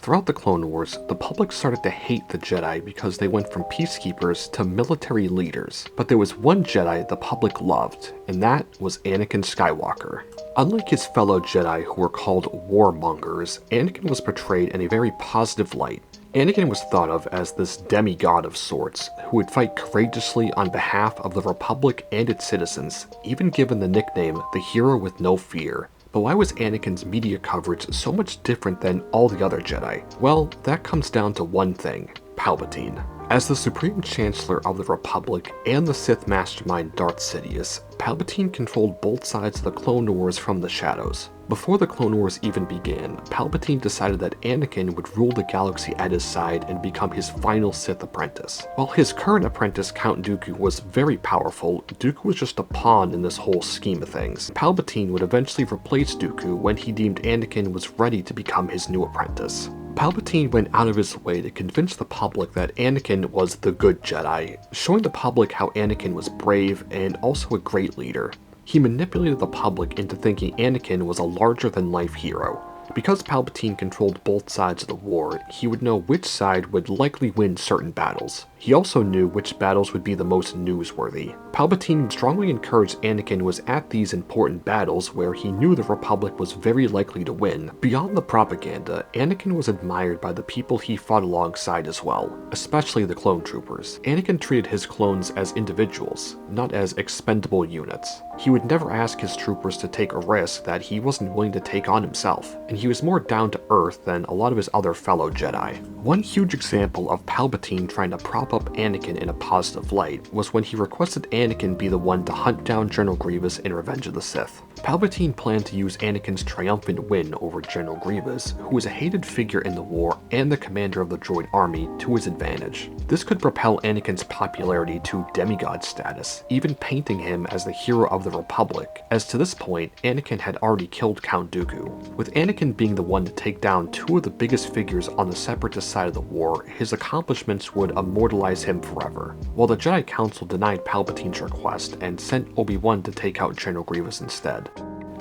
Throughout the Clone Wars, the public started to hate the Jedi because they went from peacekeepers to military leaders. But there was one Jedi the public loved, and that was Anakin Skywalker. Unlike his fellow Jedi who were called warmongers, Anakin was portrayed in a very positive light. Anakin was thought of as this demigod of sorts, who would fight courageously on behalf of the Republic and its citizens, even given the nickname the hero with no fear. But why was Anakin's media coverage so much different than all the other Jedi? Well, that comes down to one thing: Palpatine. As the Supreme Chancellor of the Republic and the Sith mastermind Darth Sidious, Palpatine controlled both sides of the Clone Wars from the shadows. Before the Clone Wars even began, Palpatine decided that Anakin would rule the galaxy at his side and become his final Sith apprentice. While his current apprentice Count Dooku was very powerful, Dooku was just a pawn in this whole scheme of things. Palpatine would eventually replace Dooku when he deemed Anakin was ready to become his new apprentice. Palpatine went out of his way to convince the public that Anakin was the good Jedi, showing the public how Anakin was brave and also a great leader. He manipulated the public into thinking Anakin was a larger-than-life hero. Because Palpatine controlled both sides of the war, he would know which side would likely win certain battles. He also knew which battles would be the most newsworthy. Palpatine strongly encouraged Anakin was at these important battles where he knew the Republic was very likely to win. Beyond the propaganda, Anakin was admired by the people he fought alongside as well, especially the clone troopers. Anakin treated his clones as individuals, not as expendable units. He would never ask his troopers to take a risk that he wasn't willing to take on himself, and he was more down to earth than a lot of his other fellow Jedi. One huge example of Palpatine trying to prop up Anakin in a positive light was when he requested Anakin be the one to hunt down General Grievous in Revenge of the Sith. Palpatine planned to use Anakin's triumphant win over General Grievous, who was a hated figure in the war and the commander of the droid army, to his advantage. This could propel Anakin's popularity to demigod status, even painting him as the hero of the Republic, as to this point, Anakin had already killed Count Dooku. With Anakin being the one to take down two of the biggest figures on the Separatist side of the war, his accomplishments would immortalize him forever. While the Jedi Council denied Palpatine's request and sent Obi-Wan to take out General Grievous instead.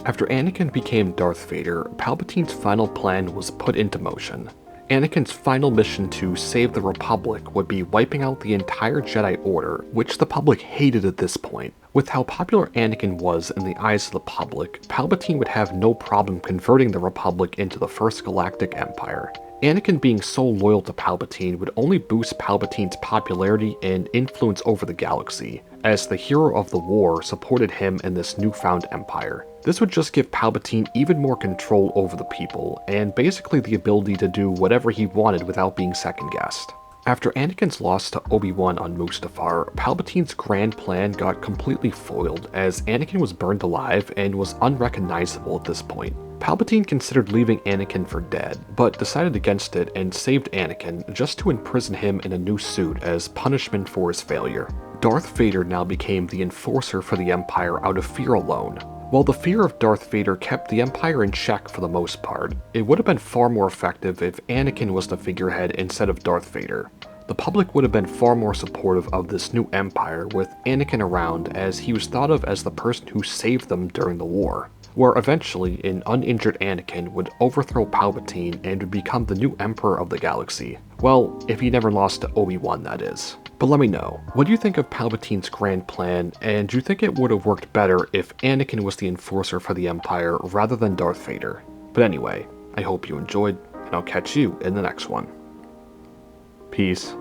After Anakin became Darth Vader, Palpatine's final plan was put into motion. Anakin's final mission to save the Republic would be wiping out the entire Jedi Order, which the public hated at this point. With how popular Anakin was in the eyes of the public, Palpatine would have no problem converting the Republic into the First Galactic Empire. Anakin being so loyal to Palpatine would only boost Palpatine's popularity and influence over the galaxy, as the hero of the war supported him in this newfound empire. This would just give Palpatine even more control over the people, and basically the ability to do whatever he wanted without being second-guessed. After Anakin's loss to Obi-Wan on Mustafar, Palpatine's grand plan got completely foiled as Anakin was burned alive and was unrecognizable at this point. Palpatine considered leaving Anakin for dead, but decided against it and saved Anakin just to imprison him in a new suit as punishment for his failure. Darth Vader now became the enforcer for the Empire out of fear alone. While the fear of Darth Vader kept the Empire in check for the most part, it would have been far more effective if Anakin was the figurehead instead of Darth Vader. The public would have been far more supportive of this new empire with Anakin around, as he was thought of as the person who saved them during the war, where eventually an uninjured Anakin would overthrow Palpatine and would become the new Emperor of the galaxy. Well, if he never lost to Obi-Wan, that is. But let me know, what do you think of Palpatine's grand plan, and do you think it would have worked better if Anakin was the enforcer for the Empire rather than Darth Vader? But anyway, I hope you enjoyed, and I'll catch you in the next one. Peace.